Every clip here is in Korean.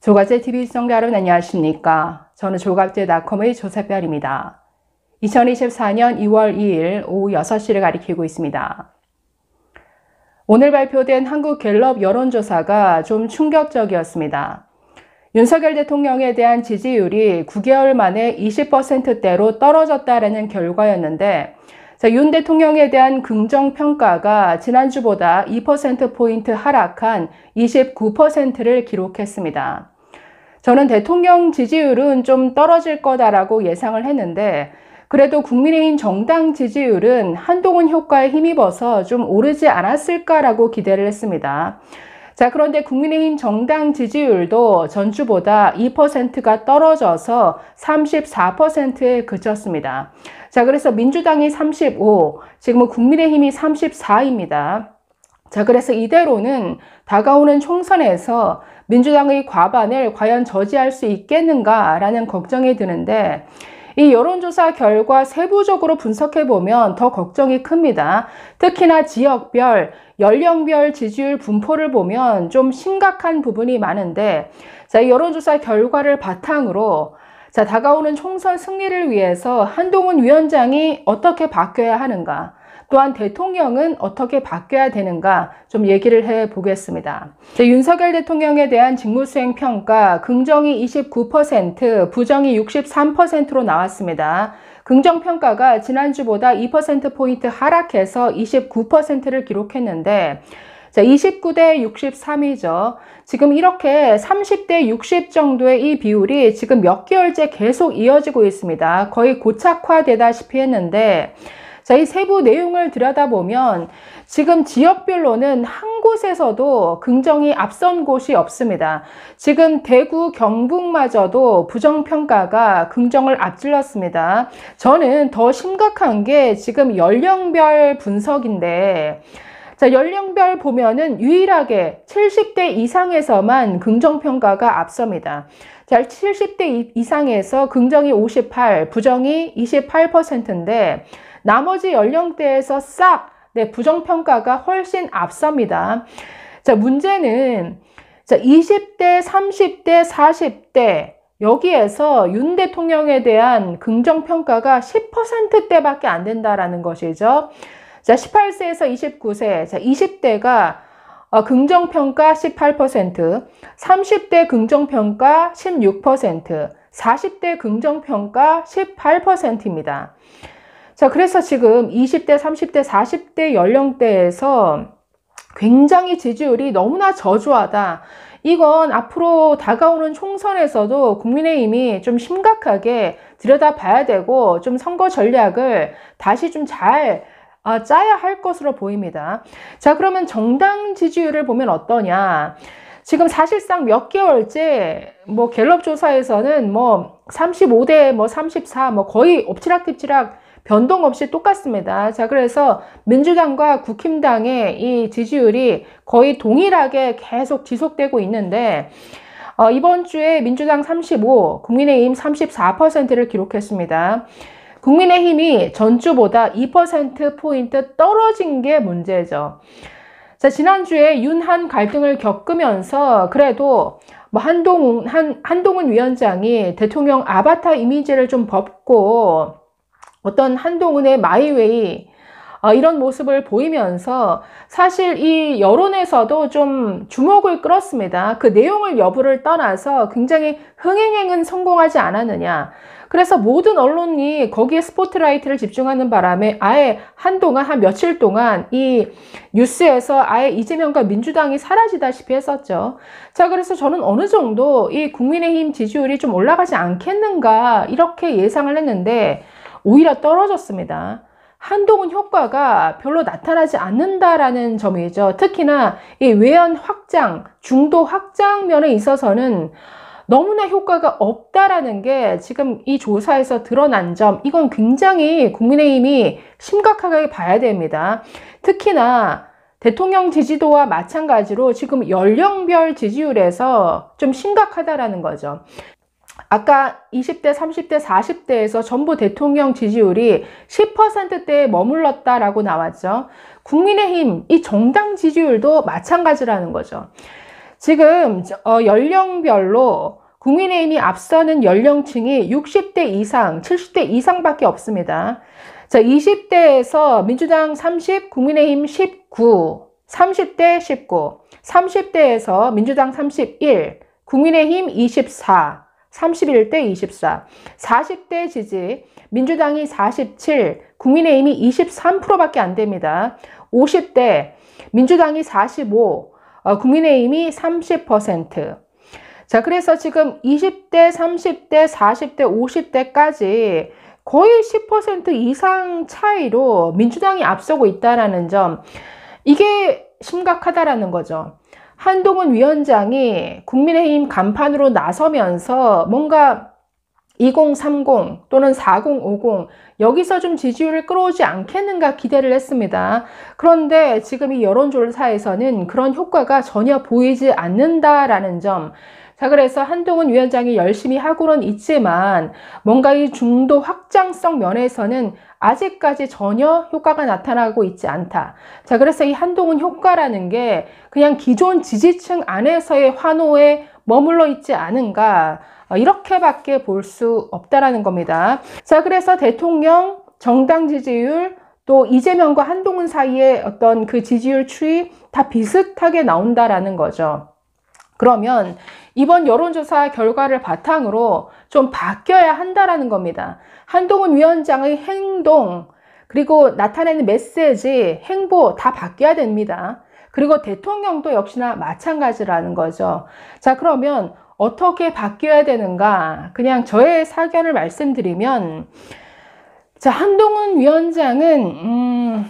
조갑제TV 시청자 여러분 안녕하십니까? 저는 조갑제닷컴의 조세별입니다. 2024년 2월 2일 오후 6시를 가리키고 있습니다. 오늘 발표된 한국갤럽 여론조사가 좀 충격적이었습니다. 윤석열 대통령에 대한 지지율이 9개월 만에 20%대로 떨어졌다라는 결과였는데, 윤 대통령에 대한 긍정평가가 지난주보다 2%포인트 하락한 29%를 기록했습니다. 저는 대통령 지지율은 좀 떨어질 거다라고 예상을 했는데, 그래도 국민의힘 정당 지지율은 한동훈 효과에 힘입어서 좀 오르지 않았을까라고 기대를 했습니다. 그런데 국민의힘 정당 지지율도 전주보다 2%가 떨어져서 34%에 그쳤습니다. 그래서 민주당이 35, 지금은 국민의힘이 34입니다. 그래서 이대로는 다가오는 총선에서 민주당의 과반을 과연 저지할 수 있겠는가라는 걱정이 드는데, 이 여론조사 결과 세부적으로 분석해보면 더 걱정이 큽니다. 특히나 지역별, 연령별 지지율 분포를 보면 좀 심각한 부분이 많은데, 이 여론조사 결과를 바탕으로 다가오는 총선 승리를 위해서 한동훈 위원장이 어떻게 바뀌어야 하는가, 또한 대통령은 어떻게 바뀌어야 되는가 좀 얘기를 해보겠습니다. 윤석열 대통령에 대한 직무수행 평가 긍정이 29%, 부정이 63%로 나왔습니다. 긍정평가가 지난주보다 2%포인트 하락해서 29%를 기록했는데, 29대 63이죠. 지금 이렇게 30대 60 정도의 이 비율이 지금 몇 개월째 계속 이어지고 있습니다. 거의 고착화되다시피 했는데, 이 세부 내용을 들여다보면 지금 지역별로는 한 곳에서도 긍정이 앞선 곳이 없습니다. 지금 대구, 경북마저도 부정평가가 긍정을 앞질렀습니다. 저는 더 심각한 게 지금 연령별 분석인데, 연령별 보면은 유일하게 70대 이상에서만 긍정평가가 앞섭니다. 70대 이상에서 긍정이 58, 부정이 28%인데, 나머지 연령대에서 싹 부정평가가 훨씬 앞섭니다. 문제는 20대, 30대, 40대 여기에서 윤 대통령에 대한 긍정평가가 10%대밖에 안 된다라는 것이죠. 18세에서 29세, 20대가 긍정평가 18%, 30대 긍정평가 16%, 40대 긍정평가 18%입니다. 그래서 지금 20대, 30대, 40대 연령대에서 굉장히 지지율이 너무나 저조하다. 이건 앞으로 다가오는 총선에서도 국민의힘이 좀 심각하게 들여다봐야 되고, 좀 선거 전략을 다시 좀 잘 짜야 할 것으로 보입니다. 그러면 정당 지지율을 보면 어떠냐? 지금 사실상 몇 개월째 갤럽 조사에서는 35대 34 거의 엎치락뒤치락 변동 없이 똑같습니다. 그래서 민주당과 국힘당의 이 지지율이 거의 동일하게 계속 지속되고 있는데, 이번 주에 민주당 35, 국민의힘 34%를 기록했습니다. 국민의힘이 전주보다 2%포인트 떨어진 게 문제죠. 지난주에 윤한 갈등을 겪으면서 그래도 한동훈 위원장이 대통령 아바타 이미지를 좀 벗고 어떤 한동훈의 마이웨이 이런 모습을 보이면서 사실 이 여론에서도 좀 주목을 끌었습니다. 그 내용을 여부를 떠나서 굉장히 흥행행은 성공하지 않았느냐. 그래서 모든 언론이 거기에 스포트라이트를 집중하는 바람에 아예 한동안 한 며칠 동안 이 뉴스에서 아예 이재명과 민주당이 사라지다시피 했었죠. 그래서 저는 어느 정도 이 국민의힘 지지율이 좀 올라가지 않겠는가 이렇게 예상을 했는데 오히려 떨어졌습니다. 한동훈 효과가 별로 나타나지 않는다라는 점이죠. 특히나 이 외연 확장, 중도 확장 면에 있어서는 너무나 효과가 없다라는 게 지금 이 조사에서 드러난 점, 이건 굉장히 국민의힘이 심각하게 봐야 됩니다. 특히나 대통령 지지도와 마찬가지로 지금 연령별 지지율에서 좀 심각하다라는 거죠. 아까 20대, 30대, 40대에서 전부 대통령 지지율이 10%대에 머물렀다라고 나왔죠. 국민의힘 이 정당 지지율도 마찬가지라는 거죠. 지금 연령별로 국민의힘이 앞서는 연령층이 60대 이상, 70대 이상밖에 없습니다. 자, 20대에서 민주당 30, 국민의힘 19, 30대 19, 30대에서 민주당 31, 국민의힘 24, 31대 24, 40대 지지, 민주당이 47, 국민의힘이 23%밖에 안 됩니다. 50대, 민주당이 45, 국민의힘이 30%. 자, 그래서 지금 20대, 30대, 40대, 50대까지 거의 10% 이상 차이로 민주당이 앞서고 있다는 점, 이게 심각하다라는 거죠. 한동훈 위원장이 국민의힘 간판으로 나서면서 뭔가 2030 또는 4050 여기서 좀 지지율을 끌어오지 않겠는가 기대를 했습니다. 그런데 지금 이 여론조사에서는 그런 효과가 전혀 보이지 않는다라는 점. 자, 그래서 한동훈 위원장이 열심히 하고는 있지만 뭔가 이 중도 확장성 면에서는 아직까지 전혀 효과가 나타나고 있지 않다. 자, 그래서 이 한동훈 효과라는 게 그냥 기존 지지층 안에서의 환호에 머물러 있지 않은가, 이렇게밖에 볼 수 없다라는 겁니다. 자, 그래서 대통령, 정당 지지율, 또 이재명과 한동훈 사이의 어떤 그 지지율 추이 다 비슷하게 나온다라는 거죠. 그러면 이번 여론조사 결과를 바탕으로 좀 바뀌어야 한다라는 겁니다. 한동훈 위원장의 행동, 그리고 나타내는 메시지, 행보 다 바뀌어야 됩니다. 그리고 대통령도 역시나 마찬가지라는 거죠. 자, 그러면 어떻게 바뀌어야 되는가? 그냥 저의 사견을 말씀드리면, 자, 한동훈 위원장은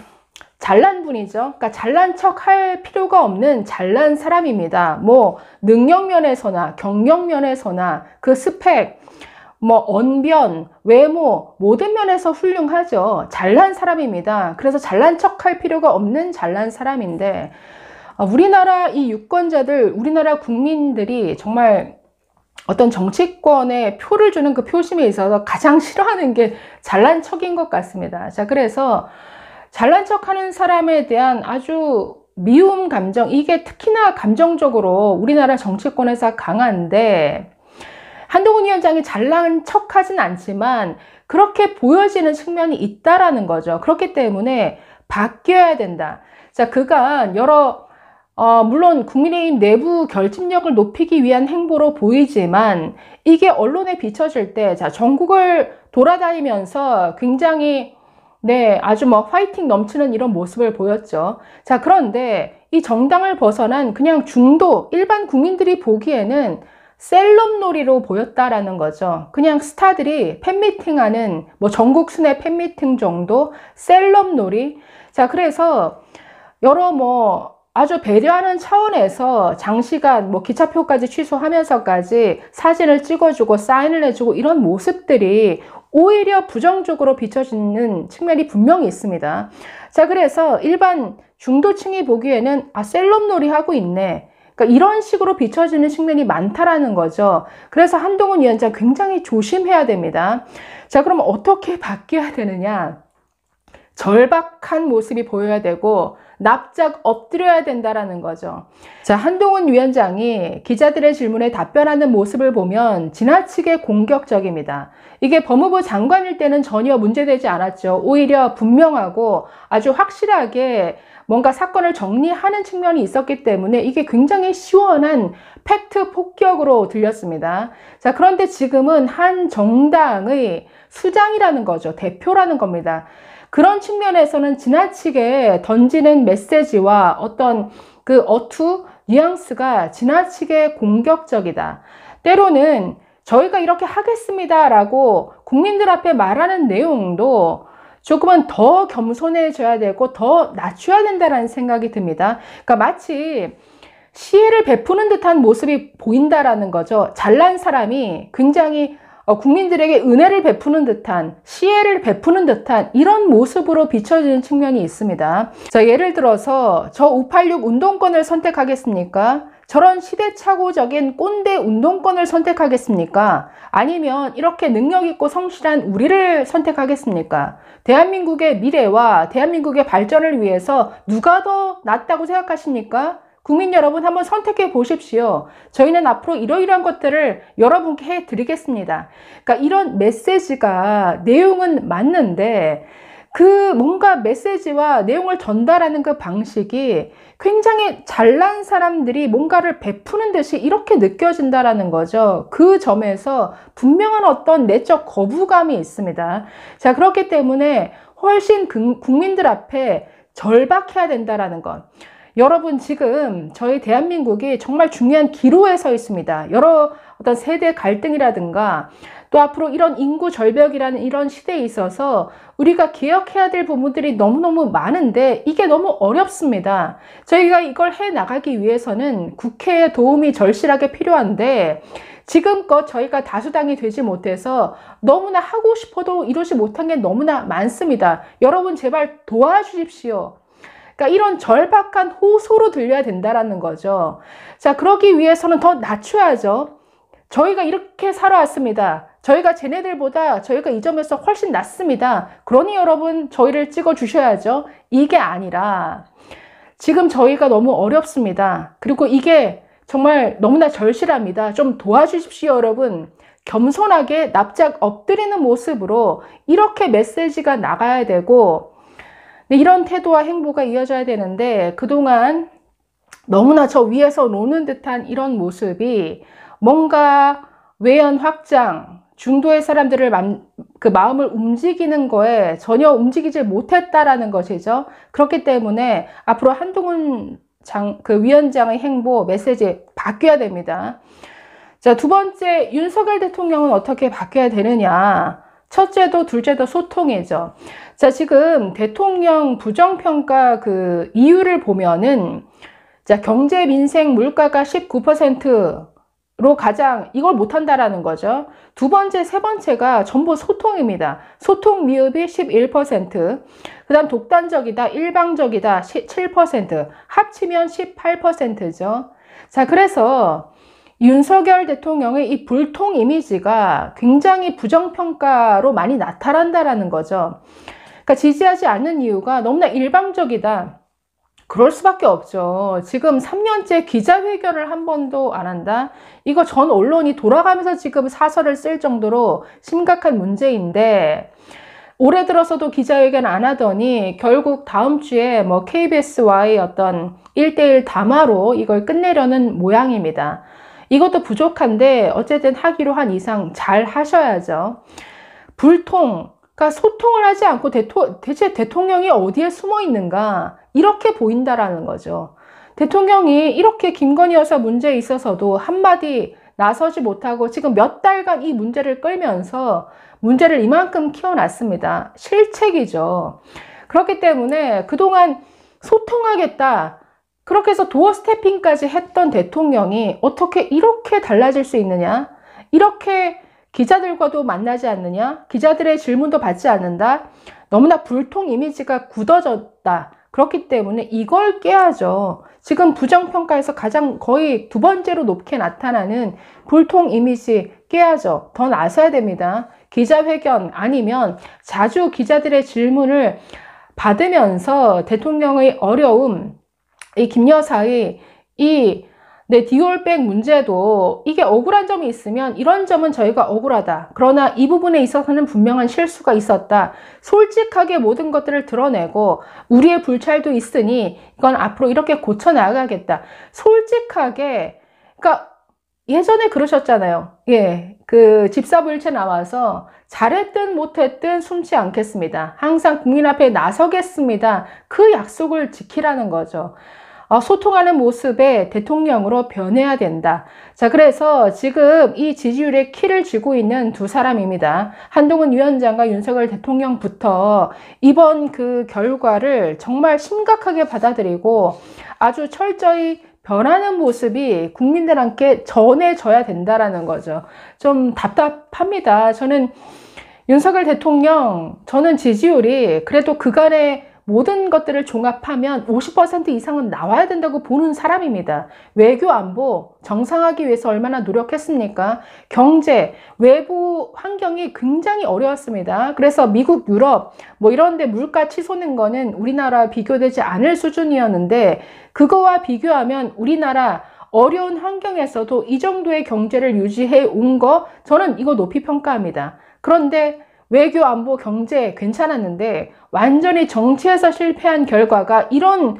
잘난 분이죠. 그러니까 잘난 척 할 필요가 없는 잘난 사람입니다. 뭐 능력 면에서나 경력 면에서나 그 스펙, 뭐 언변, 외모 모든 면에서 훌륭하죠. 잘난 사람입니다. 그래서 잘난 척 할 필요가 없는 잘난 사람인데, 우리나라 이 유권자들, 우리나라 국민들이 정말 어떤 정치권에 표를 주는 그 표심에 있어서 가장 싫어하는 게 잘난 척인 것 같습니다. 자, 그래서 잘난 척하는 사람에 대한 아주 미움 감정, 이게 특히나 감정적으로 우리나라 정치권에서 강한데, 한동훈 위원장이 잘난 척하진 않지만 그렇게 보여지는 측면이 있다라는 거죠. 그렇기 때문에 바뀌어야 된다. 자, 그간 여러 물론 국민의힘 내부 결집력을 높이기 위한 행보로 보이지만 이게 언론에 비춰질 때, 자, 전국을 돌아다니면서 굉장히 아주 뭐 파이팅 넘치는 이런 모습을 보였죠. 자, 그런데 이 정당을 벗어난 그냥 중도 일반 국민들이 보기에는 셀럽놀이로 보였다라는 거죠. 그냥 스타들이 팬미팅하는 뭐 전국 순회 팬미팅 정도 셀럽놀이. 자, 그래서 여러 뭐 아주 배려하는 차원에서 장시간 뭐 기차표까지 취소하면서까지 사진을 찍어주고 사인을 해주고 이런 모습들이 오히려 부정적으로 비춰지는 측면이 분명히 있습니다. 자, 그래서 일반 중도층이 보기에는 셀럽놀이 하고 있네. 그러니까 이런 식으로 비춰지는 측면이 많다라는 거죠. 그래서 한동훈 위원장 굉장히 조심해야 됩니다. 자, 그럼 어떻게 바뀌어야 되느냐? 절박한 모습이 보여야 되고 납작 엎드려야 된다라는 거죠. 자, 한동훈 위원장이 기자들의 질문에 답변하는 모습을 보면 지나치게 공격적입니다. 이게 법무부 장관일 때는 전혀 문제되지 않았죠. 오히려 분명하고 아주 확실하게 뭔가 사건을 정리하는 측면이 있었기 때문에 이게 굉장히 시원한 팩트 폭격으로 들렸습니다. 자, 그런데 지금은 한 정당의 수장이라는 거죠. 대표라는 겁니다. 그런 측면에서는 지나치게 던지는 메시지와 어떤 그 어투, 뉘앙스가 지나치게 공격적이다. 때로는 저희가 이렇게 하겠습니다라고 국민들 앞에 말하는 내용도 조금은 더 겸손해져야 되고 더 낮춰야 된다는 생각이 듭니다. 그러니까 마치 시혜를 베푸는 듯한 모습이 보인다라는 거죠. 잘난 사람이 굉장히 국민들에게 은혜를 베푸는 듯한, 시혜를 베푸는 듯한 이런 모습으로 비춰지는 측면이 있습니다. 자, 예를 들어서 저 586 운동권을 선택하겠습니까? 저런 시대착오적인 꼰대 운동권을 선택하겠습니까? 아니면 이렇게 능력있고 성실한 우리를 선택하겠습니까? 대한민국의 미래와 대한민국의 발전을 위해서 누가 더 낫다고 생각하십니까? 국민 여러분 한번 선택해 보십시오. 저희는 앞으로 이러이러한 것들을 여러분께 해 드리겠습니다. 그러니까 이런 메시지가 내용은 맞는데 그 뭔가 메시지와 내용을 전달하는 그 방식이 굉장히 잘난 사람들이 뭔가를 베푸는 듯이 이렇게 느껴진다라는 거죠. 그 점에서 분명한 어떤 내적 거부감이 있습니다. 자, 그렇기 때문에 훨씬 국민들 앞에 절박해야 된다라는 것. 여러분, 지금 저희 대한민국이 정말 중요한 기로에 서 있습니다. 여러 어떤 세대 갈등이라든가 또 앞으로 이런 인구 절벽이라는 이런 시대에 있어서 우리가 개혁해야 될 부분들이 너무너무 많은데 이게 너무 어렵습니다. 저희가 이걸 해 나가기 위해서는 국회의 도움이 절실하게 필요한데 지금껏 저희가 다수당이 되지 못해서 너무나 하고 싶어도 이루지 못한 게 너무나 많습니다. 여러분 제발 도와주십시오. 그러니까 이런 절박한 호소로 들려야 된다라는 거죠. 자, 그러기 위해서는 더 낮춰야죠. 저희가 이렇게 살아왔습니다. 저희가 쟤네들보다 저희가 이 점에서 훨씬 낫습니다. 그러니 여러분 저희를 찍어 주셔야죠. 이게 아니라 지금 저희가 너무 어렵습니다. 그리고 이게 정말 너무나 절실합니다. 좀 도와주십시오, 여러분. 겸손하게 납작 엎드리는 모습으로 이렇게 메시지가 나가야 되고 이런 태도와 행보가 이어져야 되는데 그동안 너무나 저 위에서 노는 듯한 이런 모습이 뭔가 외연 확장, 중도의 사람들을 그 마음을 움직이는 거에 전혀 움직이지 못했다라는 것이죠. 그렇기 때문에 앞으로 한동훈 그 위원장의 행보, 메시지 바뀌어야 됩니다. 자, 두 번째, 윤석열 대통령은 어떻게 바뀌어야 되느냐. 첫째도 둘째도 소통이죠. 자, 지금 대통령 부정평가 그 이유를 보면은 자, 경제, 민생, 물가가 19%로 가장 이걸 못한다라는 거죠. 두 번째, 세 번째가 전부 소통입니다. 소통 미흡이 11%, 그 다음 독단적이다, 일방적이다 7%, 합치면 18%죠. 자, 그래서 윤석열 대통령의 이 불통 이미지가 굉장히 부정평가로 많이 나타난다라는 거죠. 그러니까 지지하지 않는 이유가 너무나 일방적이다. 그럴 수밖에 없죠. 지금 3년째 기자회견을 한 번도 안 한다? 이거 전 언론이 돌아가면서 지금 사설을 쓸 정도로 심각한 문제인데 올해 들어서도 기자회견 안 하더니 결국 다음 주에 뭐 KBS와의 어떤 1대1 담화로 이걸 끝내려는 모양입니다. 이것도 부족한데 어쨌든 하기로 한 이상 잘 하셔야죠. 불통, 그러니까 소통을 하지 않고 대체 대통령이 어디에 숨어 있는가 이렇게 보인다라는 거죠. 대통령이 이렇게 김건희 여사 문제에 있어서도 한마디 나서지 못하고 지금 몇 달간 이 문제를 끌면서 문제를 이만큼 키워놨습니다. 실책이죠. 그렇기 때문에 그동안 소통하겠다. 그렇게 해서 도어 스태핑까지 했던 대통령이 어떻게 이렇게 달라질 수 있느냐? 이렇게 기자들과도 만나지 않느냐? 기자들의 질문도 받지 않는다? 너무나 불통 이미지가 굳어졌다. 그렇기 때문에 이걸 깨야죠. 지금 부정평가에서 가장 거의 두 번째로 높게 나타나는 불통 이미지 깨야죠. 더 나서야 됩니다. 기자회견 아니면 자주 기자들의 질문을 받으면서 대통령의 어려움, 이 김 여사의 디올백 문제도 이게 억울한 점이 있으면 이런 점은 저희가 억울하다. 그러나 이 부분에 있어서는 분명한 실수가 있었다. 솔직하게 모든 것들을 드러내고 우리의 불찰도 있으니 이건 앞으로 이렇게 고쳐나가겠다. 솔직하게, 그러니까 예전에 그러셨잖아요. 예, 그 집사부일체 나와서 잘했든 못했든 숨지 않겠습니다. 항상 국민 앞에 나서겠습니다. 그 약속을 지키라는 거죠. 소통하는 모습에 대통령으로 변해야 된다. 자, 그래서 지금 이 지지율의 키를 쥐고 있는 두 사람입니다. 한동훈 위원장과 윤석열 대통령부터 이번 그 결과를 정말 심각하게 받아들이고 아주 철저히 변하는 모습이 국민들한테 전해져야 된다라는 거죠. 좀 답답합니다. 저는 윤석열 대통령, 저는 지지율이 그래도 그간의 모든 것들을 종합하면 50% 이상은 나와야 된다고 보는 사람입니다. 외교 안보 정상화하기 위해서 얼마나 노력했습니까? 경제, 외부 환경이 굉장히 어려웠습니다. 그래서 미국, 유럽 뭐 이런 데 물가 치솟는 거는 우리나라와 비교되지 않을 수준이었는데 그거와 비교하면 우리나라 어려운 환경에서도 이 정도의 경제를 유지해 온 거 저는 이거 높이 평가합니다. 그런데 외교, 안보, 경제 괜찮았는데 완전히 정치에서 실패한 결과가 이런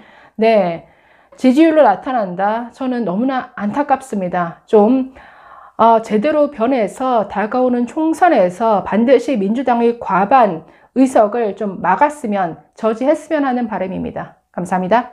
지지율로 나타난다. 저는 너무나 안타깝습니다. 좀 제대로 변해서 다가오는 총선에서 반드시 민주당의 과반 의석을 좀 막았으면, 저지했으면 하는 바람입니다. 감사합니다.